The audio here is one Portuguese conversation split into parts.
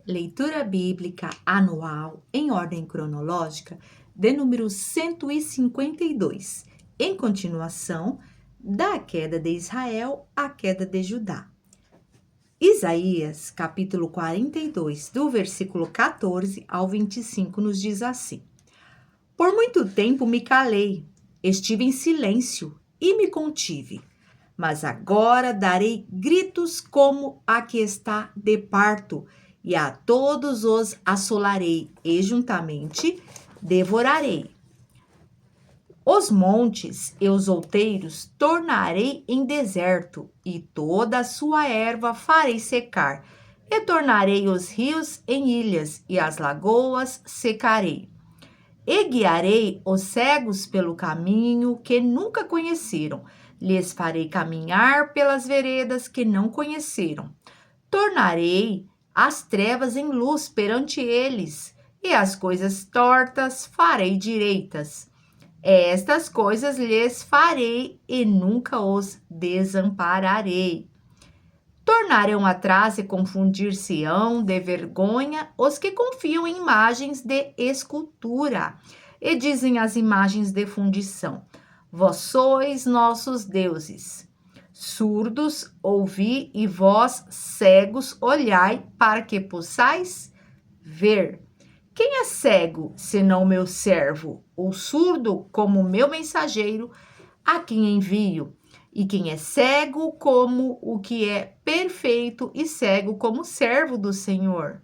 Leitura bíblica anual em ordem cronológica de número 152, em continuação da queda de Israel à queda de Judá. Isaías, capítulo 42, do versículo 14 ao 25, nos diz assim: Por muito tempo me calei, estive em silêncio e me contive. Mas agora darei gritos como a que está de parto, e a todos os assolarei, e juntamente devorarei. Os montes e os outeiros tornarei em deserto, e toda a sua erva farei secar, e tornarei os rios em ilhas, e as lagoas secarei. E guiarei os cegos pelo caminho que nunca conheceram, lhes farei caminhar pelas veredas que não conheceram. Tornarei as trevas em luz perante eles, e as coisas tortas farei direitas. Estas coisas lhes farei e nunca os desampararei. Tornarão atrás e confundir-se-ão de vergonha os que confiam em imagens de escultura, e dizem as imagens de fundição: Vós sois nossos deuses. Surdos, ouvi, e vós, cegos, olhai, para que possais ver. Quem é cego, senão meu servo, ou surdo, como meu mensageiro, a quem envio? E quem é cego como o que é perfeito e cego como servo do Senhor.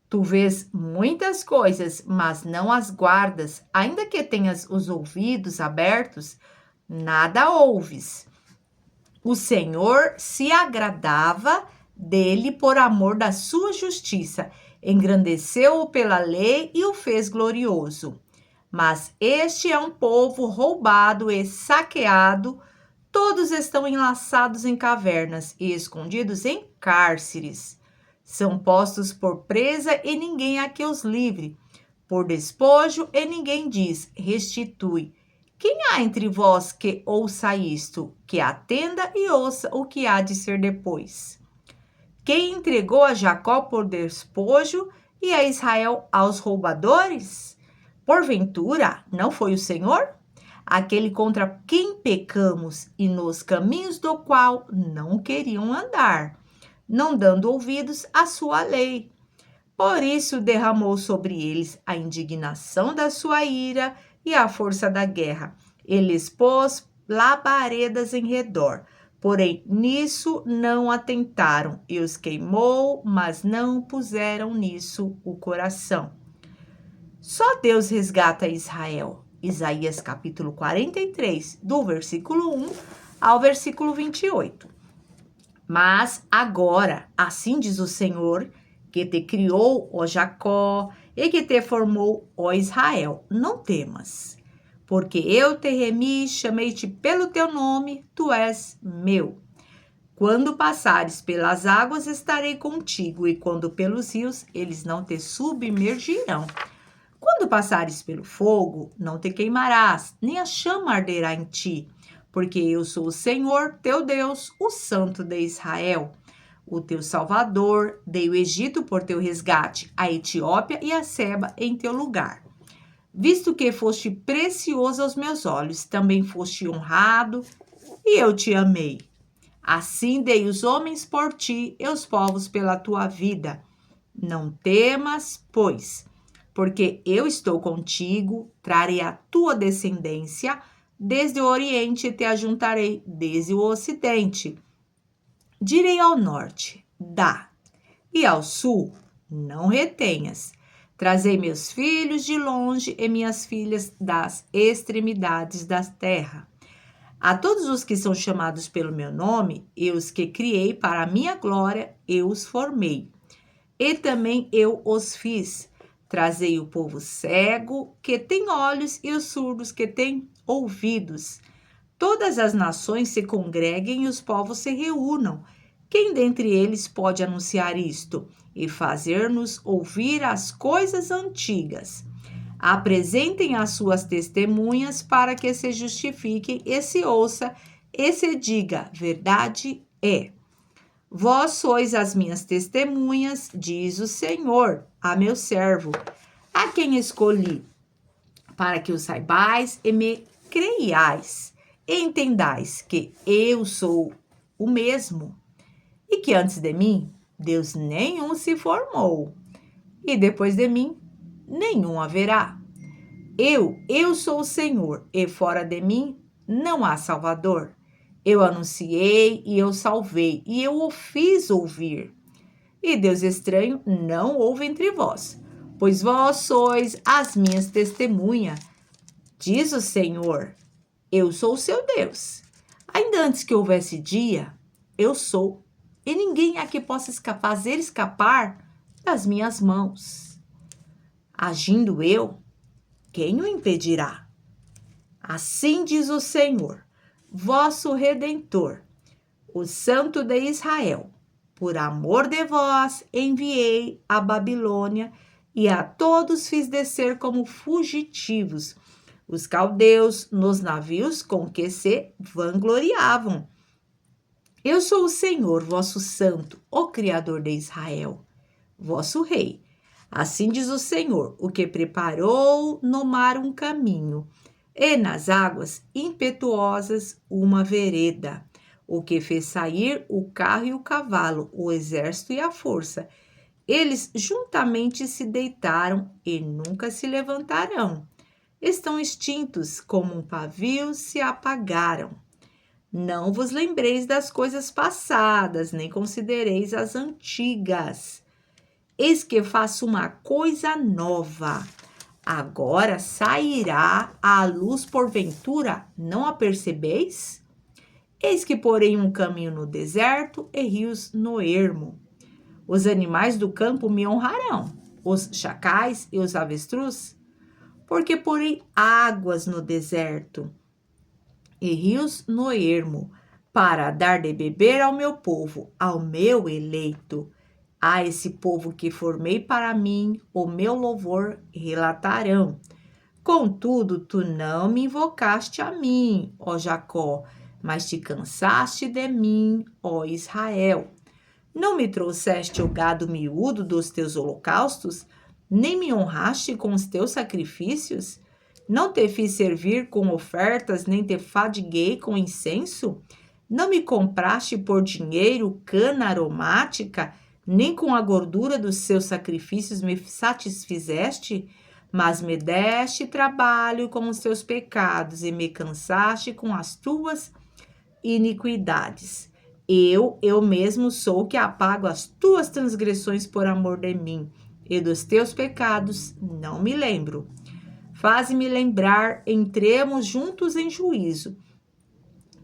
Tu vês muitas coisas, mas não as guardas, ainda que tenhas os ouvidos abertos, nada ouves. O Senhor se agradava dele por amor da sua justiça, engrandeceu-o pela lei e o fez glorioso. Mas este é um povo roubado e saqueado. Todos estão enlaçados em cavernas e escondidos em cárceres. São postos por presa e ninguém há que os livre. Por despojo e ninguém diz, restitui. Quem há entre vós que ouça isto, que atenda e ouça o que há de ser depois? Quem entregou a Jacó por despojo e a Israel aos roubadores? Porventura, não foi o Senhor? Aquele contra quem pecamos e nos caminhos do qual não queriam andar, não dando ouvidos à sua lei. Por isso derramou sobre eles a indignação da sua ira e a força da guerra. Ele pôs labaredas em redor, porém nisso não atentaram, e os queimou, mas não puseram nisso o coração. Só Deus resgata Israel. Isaías capítulo 43, do versículo 1 ao versículo 28. Mas agora, assim diz o Senhor, que te criou, ó Jacó, e que te formou, ó Israel, não temas, porque eu te remi, chamei-te pelo teu nome, tu és meu. Quando passares pelas águas, estarei contigo, e quando pelos rios, eles não te submergirão. Quando passares pelo fogo, não te queimarás, nem a chama arderá em ti, porque eu sou o Senhor, teu Deus, o Santo de Israel. O teu Salvador, dei o Egito por teu resgate, a Etiópia e a Seba em teu lugar. Visto que foste precioso aos meus olhos, também foste honrado, e eu te amei. Assim dei os homens por ti e os povos pela tua vida. Não temas, pois, porque eu estou contigo, trarei a tua descendência desde o Oriente e te ajuntarei desde o Ocidente. Direi ao norte, dá, e ao sul, não retenhas. Trazei meus filhos de longe e minhas filhas das extremidades da terra. A todos os que são chamados pelo meu nome, eu os que criei para a minha glória, eu os formei. E também eu os fiz. Trazei o povo cego, que tem olhos, e os surdos, que têm ouvidos. Todas as nações se congreguem e os povos se reúnam. Quem dentre eles pode anunciar isto e fazer-nos ouvir as coisas antigas? Apresentem as suas testemunhas para que se justifiquem e se ouça e se diga, verdade é. Vós sois as minhas testemunhas, diz o Senhor, a meu servo, a quem escolhi, para que o saibais e me creiais, e entendais que eu sou o mesmo, e que antes de mim Deus nenhum se formou, e depois de mim nenhum haverá. Eu sou o Senhor, e fora de mim não há Salvador. Eu anunciei e eu salvei, e eu o fiz ouvir. E Deus estranho não houve entre vós, pois vós sois as minhas testemunhas, diz o Senhor. Eu sou o seu Deus. Ainda antes que houvesse dia, eu sou, e ninguém há que possa fazer escapar das minhas mãos. Agindo eu, quem o impedirá? Assim diz o Senhor, vosso Redentor, o Santo de Israel. Por amor de vós, enviei a Babilônia e a todos fiz descer como fugitivos, os caldeus nos navios com que se vangloriavam. Eu sou o Senhor, vosso Santo, o Criador de Israel, vosso Rei. Assim diz o Senhor, o que preparou no mar um caminho, e nas águas impetuosas uma vereda, o que fez sair o carro e o cavalo, o exército e a força. Eles juntamente se deitaram e nunca se levantarão. Estão extintos como um pavio, se apagaram. Não vos lembreis das coisas passadas, nem considereis as antigas. Eis que faço uma coisa nova. Agora sairá à luz porventura, não a percebeis? Eis que porei um caminho no deserto e rios no ermo. Os animais do campo me honrarão, os chacais e os avestruz, porque porei águas no deserto e rios no ermo, para dar de beber ao meu povo, ao meu eleito. A esse povo que formei para mim, o meu louvor relatarão. Contudo, tu não me invocaste a mim, ó Jacó, mas te cansaste de mim, ó Israel. Não me trouxeste o gado miúdo dos teus holocaustos, nem me honraste com os teus sacrifícios? Não te fiz servir com ofertas, nem te fadiguei com incenso? Não me compraste por dinheiro cana aromática, nem com a gordura dos seus sacrifícios me satisfizeste? Mas me deste trabalho com os teus pecados e me cansaste com as tuas iniquidades. Eu mesmo sou o que apago as tuas transgressões por amor de mim, e dos teus pecados não me lembro. Faze-me lembrar, entremos juntos em juízo.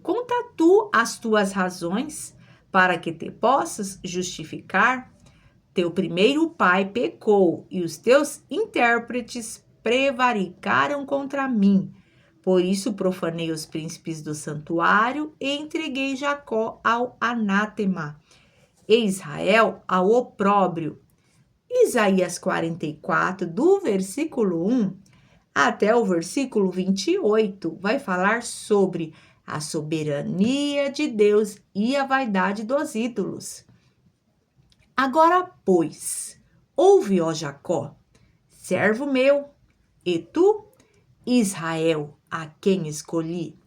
Conta tu as tuas razões, para que te possas justificar. Teu primeiro pai pecou, e os teus intérpretes prevaricaram contra mim. Por isso profanei os príncipes do santuário e entreguei Jacó ao anátema, e Israel ao opróbrio. Isaías 44, do versículo 1 até o versículo 28, vai falar sobre a soberania de Deus e a vaidade dos ídolos. Agora, pois, ouve, ó Jacó, servo meu, e tu, Israel, a quem escolhi.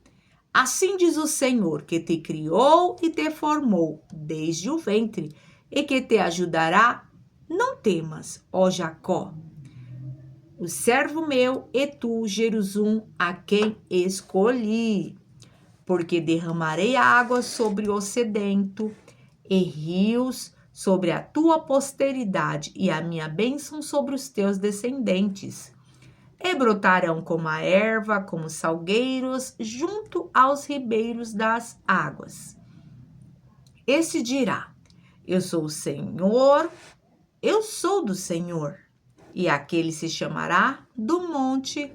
Assim diz o Senhor, que te criou e te formou desde o ventre, e que te ajudará. Não temas, ó Jacó, o servo meu, e tu, Jerusalém, a quem escolhi. Porque derramarei água sobre o sedento e rios sobre a tua posteridade, e a minha bênção sobre os teus descendentes. E brotarão como a erva, como salgueiros, junto aos ribeiros das águas. Este dirá: eu sou o Senhor, eu sou do Senhor. E aquele se chamará do monte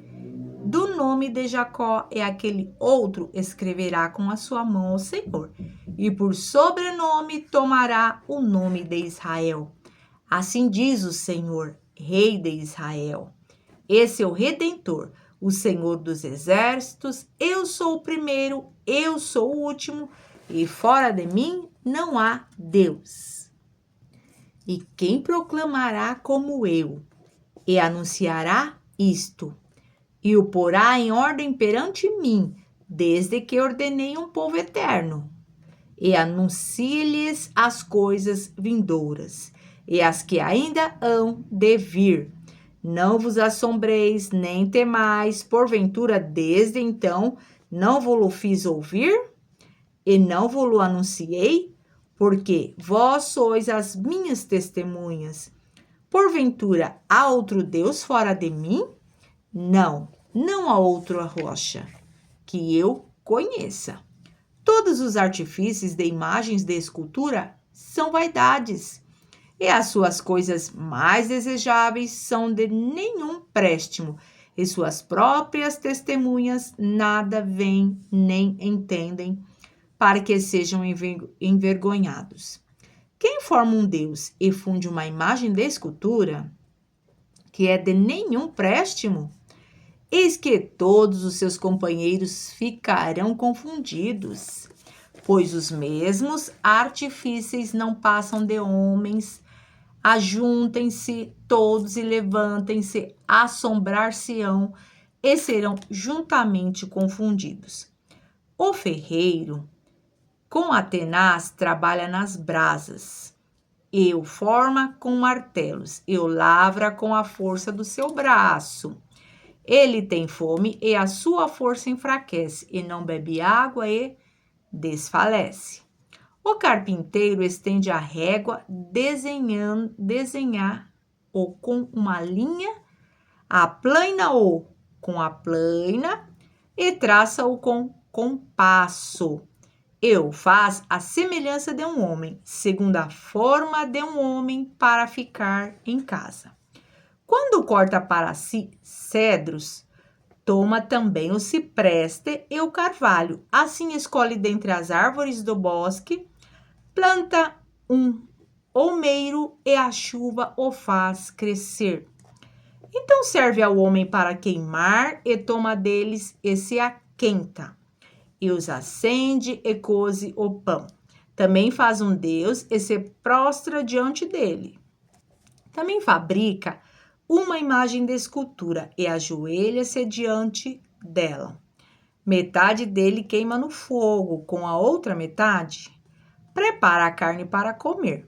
do nome de Jacó, e aquele outro escreverá com a sua mão ao Senhor, e por sobrenome tomará o nome de Israel. Assim diz o Senhor, Rei de Israel. Esse é o Redentor, o Senhor dos exércitos. Eu sou o primeiro, eu sou o último, e fora de mim não há Deus. E quem proclamará como eu, e anunciará isto, e o porá em ordem perante mim, desde que ordenei um povo eterno, e anuncie-lhes as coisas vindouras, e as que ainda hão de vir. Não vos assombreis, nem temais, porventura desde então não vos-lo fiz ouvir, e não vos-lo anunciei, porque vós sois as minhas testemunhas. Porventura há outro Deus fora de mim? Não, não há outra rocha que eu conheça. Todos os artifícios de imagens de escultura são vaidades, e as suas coisas mais desejáveis são de nenhum préstimo, e suas próprias testemunhas nada veem nem entendem, para que sejam envergonhados. Quem forma um Deus e funde uma imagem de escultura, que é de nenhum préstimo, eis que todos os seus companheiros ficarão confundidos, pois os mesmos artifícios não passam de homens. Ajuntem-se todos e levantem-se, assombrar-se-ão e serão juntamente confundidos. O ferreiro, com a tenaz, trabalha nas brasas, e o forma com martelos, e o lavra com a força do seu braço. Ele tem fome e a sua força enfraquece, e não bebe água e desfalece. O carpinteiro estende a régua, desenhar-o com uma linha, aplana-o com a plana e traça-o com compasso. E o faz a semelhança de um homem, segundo a forma de um homem, para ficar em casa. Quando corta para si cedros, toma também o cipreste e o carvalho. Assim escolhe dentre as árvores do bosque, planta um olmeiro e a chuva o faz crescer. Então serve ao homem para queimar e toma deles e se aquenta, e os acende e coze o pão. Também faz um Deus e se prostra diante dele. Também fabrica uma imagem de escultura e ajoelha-se diante dela. Metade dele queima no fogo, com a outra metade prepara a carne para comer.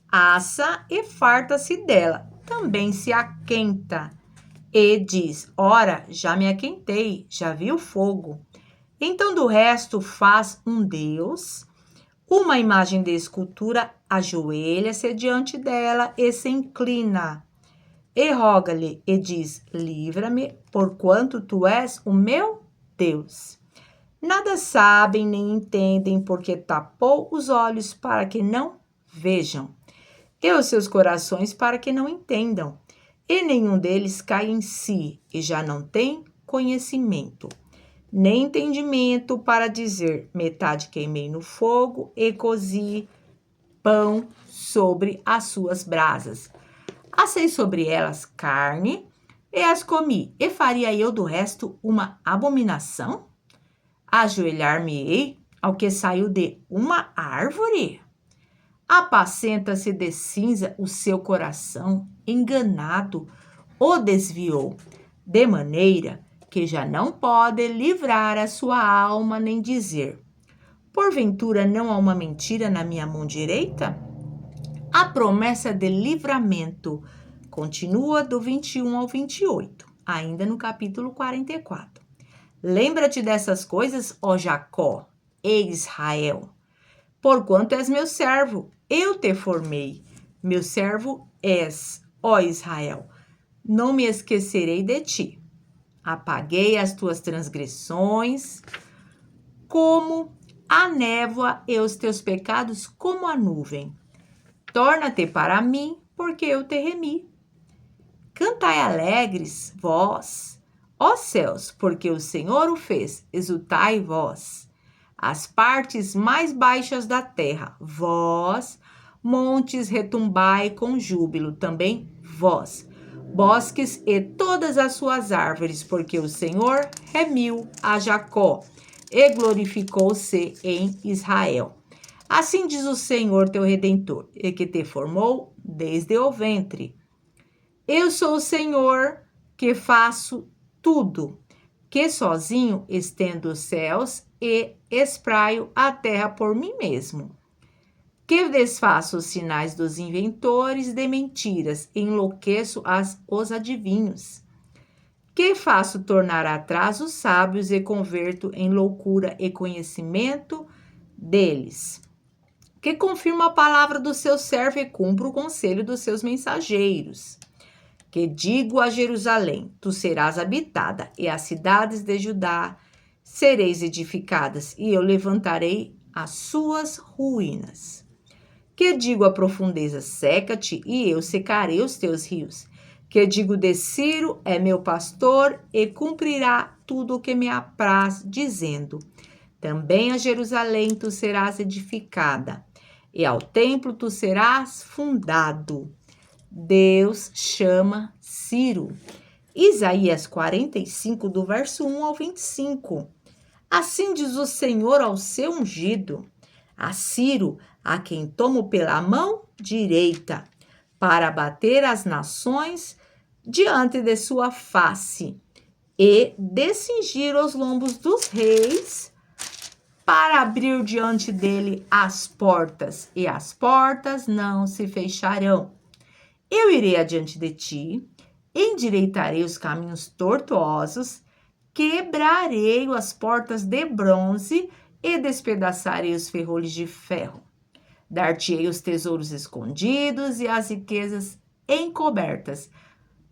Assa e farta-se dela. Também se aquenta e diz: ora, já me aquentei, já vi o fogo. Então do resto faz um Deus, uma imagem de escultura, ajoelha-se diante dela e se inclina. E roga-lhe e diz: livra-me, porquanto tu és o meu Deus. Nada sabem nem entendem, porque tapou os olhos para que não vejam, e os seus corações para que não entendam. E nenhum deles cai em si, e já não tem conhecimento, nem entendimento para dizer: metade queimei no fogo e cozi pão sobre as suas brasas. Assei sobre elas carne e as comi, e faria eu do resto uma abominação? Ajoelhar-me-ei ao que saiu de uma árvore? Apacenta-se de cinza o seu coração, enganado, o desviou, de maneira que já não pode livrar a sua alma nem dizer: porventura não há uma mentira na minha mão direita? A promessa de livramento continua do 21 ao 28, ainda no capítulo 44. Lembra-te dessas coisas, ó Jacó e Israel, porquanto és meu servo, eu te formei. Meu servo és, ó Israel, não me esquecerei de ti. Apaguei as tuas transgressões como a névoa e os teus pecados como a nuvem. Torna-te para mim, porque eu te remi. Cantai alegres, vós, ó céus, porque o Senhor o fez. Exultai vós, as partes mais baixas da terra. Vós, montes, retumbai com júbilo. Também vós, bosques e todas as suas árvores, porque o Senhor remiu a Jacó e glorificou-se em Israel. Assim diz o Senhor teu Redentor, e que te formou desde o ventre. Eu sou o Senhor que faço tudo, que sozinho estendo os céus e espraio a terra por mim mesmo, que desfaço os sinais dos inventores de mentiras, enlouqueço os adivinhos, que faço tornar atrás os sábios e converto em loucura e conhecimento deles, que confirmo a palavra do seu servo e cumpro o conselho dos seus mensageiros, que digo a Jerusalém, tu serás habitada, e as cidades de Judá sereis edificadas, e eu levantarei as suas ruínas. Que digo a profundeza, seca-te, e eu secarei os teus rios. Que digo de Ciro, é meu pastor, e cumprirá tudo o que me apraz, dizendo, também a Jerusalém tu serás edificada, e ao templo tu serás fundado. Deus chama Ciro. Isaías 45, do verso 1 ao 25. Assim diz o Senhor ao seu ungido, a Ciro, a quem tomo pela mão direita, para bater as nações diante de sua face, e descingir os lombos dos reis, para abrir diante dele as portas, e as portas não se fecharão. Eu irei adiante de ti, endireitarei os caminhos tortuosos, quebrarei as portas de bronze e despedaçarei os ferrolhos de ferro. Dar-te-ei os tesouros escondidos e as riquezas encobertas,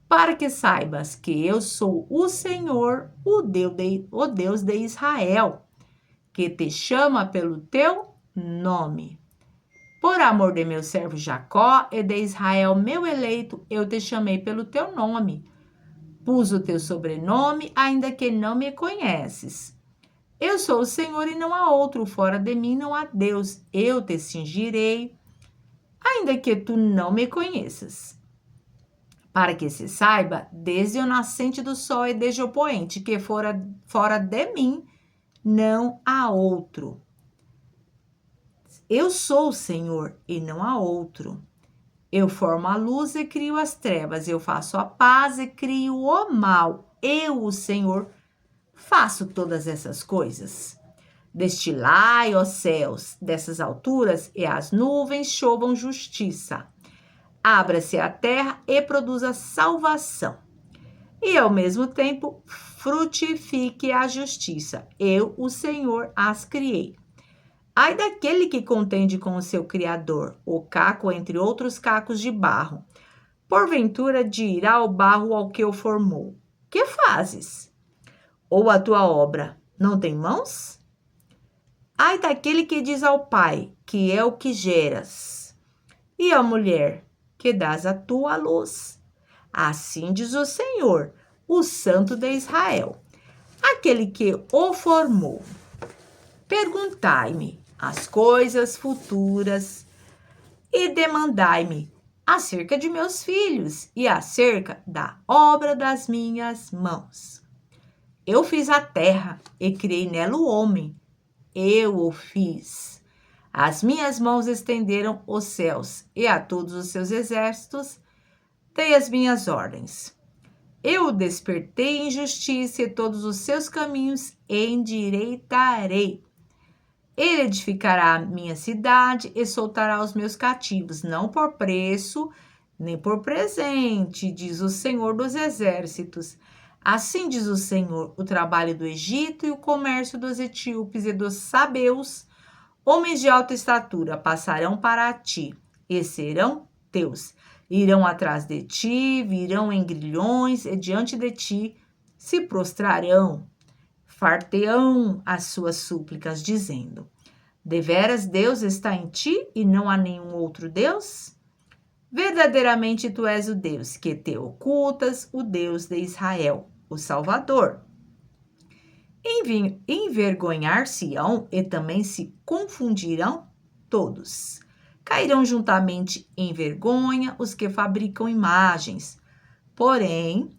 para que saibas que eu sou o Senhor, o Deus de Israel, que te chama pelo teu nome. Por amor de meu servo Jacó e de Israel, meu eleito, eu te chamei pelo teu nome. Pus o teu sobrenome, ainda que não me conheces. Eu sou o Senhor e não há outro, fora de mim não há Deus. Eu te cingirei, ainda que tu não me conheças. Para que se saiba, desde o nascente do sol e desde o poente, que fora de mim não há outro. Eu sou o Senhor e não há outro. Eu formo a luz e crio as trevas. Eu faço a paz e crio o mal. Eu, o Senhor, faço todas essas coisas. Destilai, ó céus, dessas alturas, e as nuvens chovam justiça. Abra-se a terra e produza salvação. E, ao mesmo tempo, frutifique a justiça. Eu, o Senhor, as criei. Ai daquele que contende com o seu Criador, o caco entre outros cacos de barro. Porventura dirá o barro ao que o formou: que fazes? Ou a tua obra não tem mãos? Ai daquele que diz ao pai, que é o que geras, e à mulher, que dás a tua luz. Assim diz o Senhor, o Santo de Israel, aquele que o formou. Perguntai-me as coisas futuras e demandai-me acerca de meus filhos e acerca da obra das minhas mãos. Eu fiz a terra e criei nela o homem. Eu o fiz. As minhas mãos estenderam os céus e a todos os seus exércitos dei as minhas ordens. Eu o despertei em justiça e todos os seus caminhos endireitarei. Ele edificará a minha cidade e soltará os meus cativos, não por preço, nem por presente, diz o Senhor dos Exércitos. Assim diz o Senhor, o trabalho do Egito e o comércio dos etíopes e dos sabeus, homens de alta estatura, passarão para ti e serão teus. Irão atrás de ti, virão em grilhões e diante de ti se prostrarão. Farteão as suas súplicas, dizendo: deveras Deus está em ti e não há nenhum outro Deus? Verdadeiramente tu és o Deus que te ocultas, o Deus de Israel, o Salvador. Envergonhar-se-ão e também se confundirão todos. Cairão juntamente em vergonha os que fabricam imagens. Porém,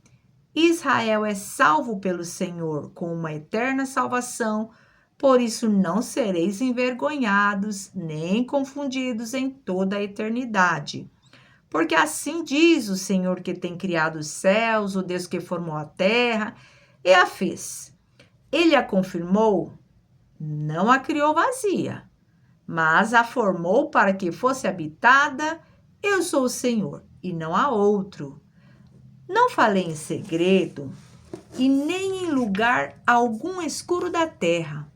Israel é salvo pelo Senhor com uma eterna salvação, Por isso não sereis envergonhados, nem confundidos em toda a eternidade. Porque assim diz o Senhor que tem criado os céus, o Deus que formou a terra e a fez. Ele a confirmou, não a criou vazia, mas a formou para que fosse habitada. Eu sou o Senhor e não há outro. Não falei em segredo e nem em lugar algum escuro da terra.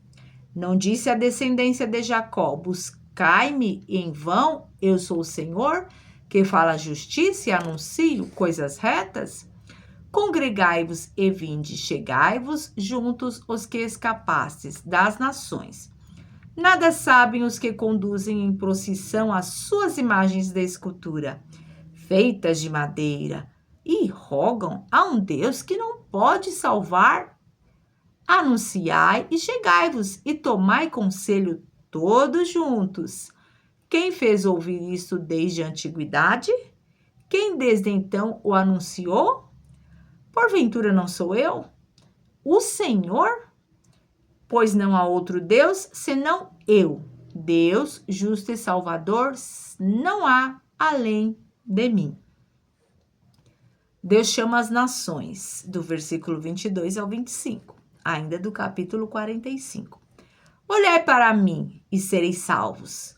Não disse à descendência de Jacó: buscai-me em vão, eu sou o Senhor, que fala a justiça e anuncio coisas retas? Congregai-vos e vinde, chegai-vos juntos os que escapastes das nações. Nada sabem os que conduzem em procissão as suas imagens de escultura, feitas de madeira, e rogam a um Deus que não pode salvar. Anunciai e chegai-vos, e tomai conselho todos juntos. Quem fez ouvir isto desde a antiguidade? Quem desde então o anunciou? Porventura não sou eu, o Senhor? Pois não há outro Deus senão eu. Deus, justo e salvador, não há além de mim. Deus chama as nações, do versículo 22 ao 25, ainda do capítulo 45. Olhai para mim e sereis salvos,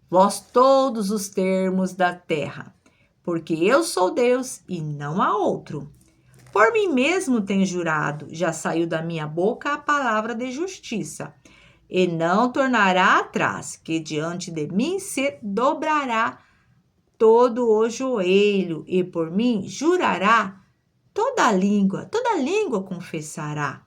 vós todos os termos da terra, porque eu sou Deus e não há outro. Por mim mesmo tenho jurado, já saiu da minha boca a palavra de justiça, e não tornará atrás, que diante de mim se dobrará todo o joelho, e por mim jurará toda língua confessará.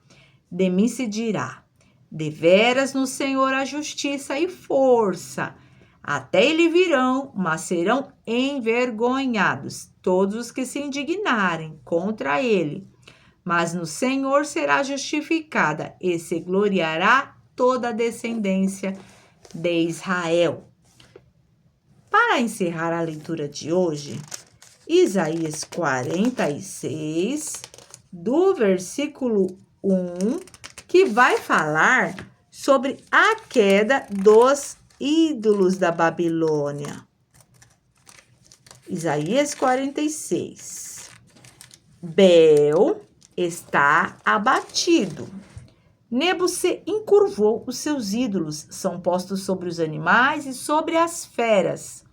De mim se dirá: deveras no Senhor a justiça e força. Até ele virão, mas serão envergonhados todos os que se indignarem contra ele. Mas no Senhor será justificada e se gloriará toda a descendência de Israel. Para encerrar a leitura de hoje, Isaías 46, do versículo 1, que vai falar sobre a queda dos ídolos da Babilônia. Isaías 46. Bel está abatido. Nebo se encurvou, os seus ídolos são postos sobre os animais e sobre as feras.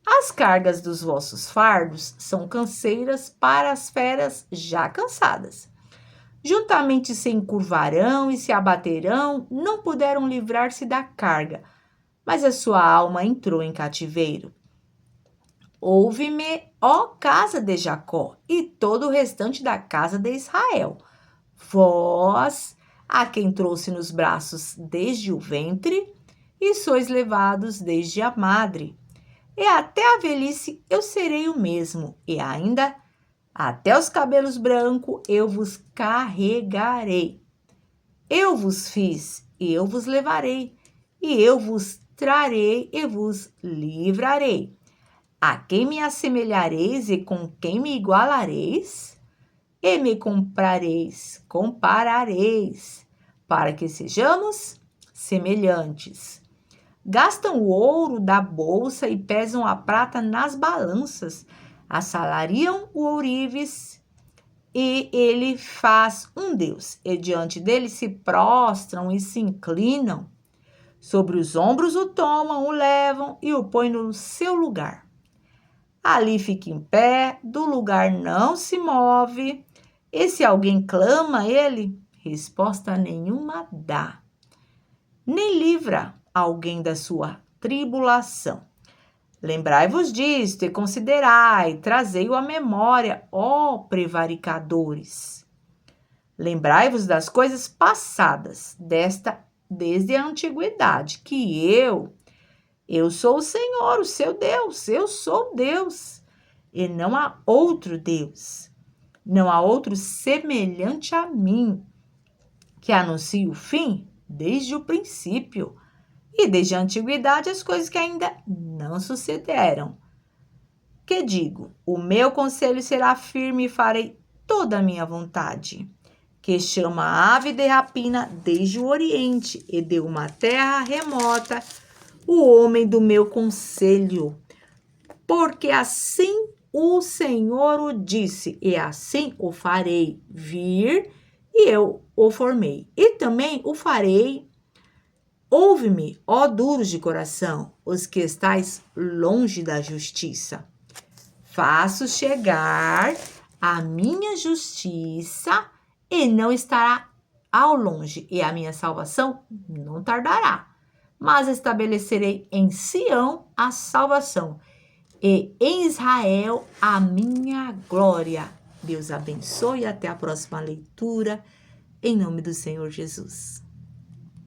As cargas dos vossos fardos são canseiras para as feras já cansadas. Juntamente se encurvarão e se abaterão, não puderam livrar-se da carga, mas a sua alma entrou em cativeiro. Ouve-me, ó casa de Jacó, e todo o restante da casa de Israel. Vós, a quem trouxe nos braços desde o ventre, e sois levados desde a madre. E até a velhice eu serei o mesmo, e ainda até os cabelos brancos eu vos carregarei. Eu vos fiz, e eu vos levarei, e eu vos trarei e vos livrarei. A quem me assemelhareis e com quem me igualareis? E me comparareis, para que sejamos semelhantes. Gastam o ouro da bolsa e pesam a prata nas balanças, assalariam o ourives, e ele faz um Deus, e diante dele se prostram e se inclinam. Sobre os ombros o tomam, o levam e o põem no seu lugar. Ali fica em pé, do lugar não se move, e se alguém clama a ele, resposta nenhuma dá. Nem livra alguém da sua tribulação. Lembrai-vos disto e considerai, trazei-o à memória, ó prevaricadores. Lembrai-vos das coisas passadas, desde a antiguidade, que eu sou o Senhor, o seu Deus, eu sou Deus, e não há outro Deus, não há outro semelhante a mim, que anuncie o fim desde o princípio, e desde a antiguidade as coisas que ainda não sucederam. Que digo, o meu conselho será firme e farei toda a minha vontade. que chama a ave de rapina desde o oriente, e de uma terra remota, o homem do meu conselho. Porque assim o Senhor o disse, e assim o farei vir, e eu o formei. E também o farei. Ouve-me, ó duros de coração, os que estáis longe da justiça. Faço chegar a minha justiça e não estará ao longe, e a minha salvação não tardará. Mas estabelecerei em Sião a salvação, e em Israel a minha glória. Deus abençoe e até a próxima leitura, em nome do Senhor Jesus.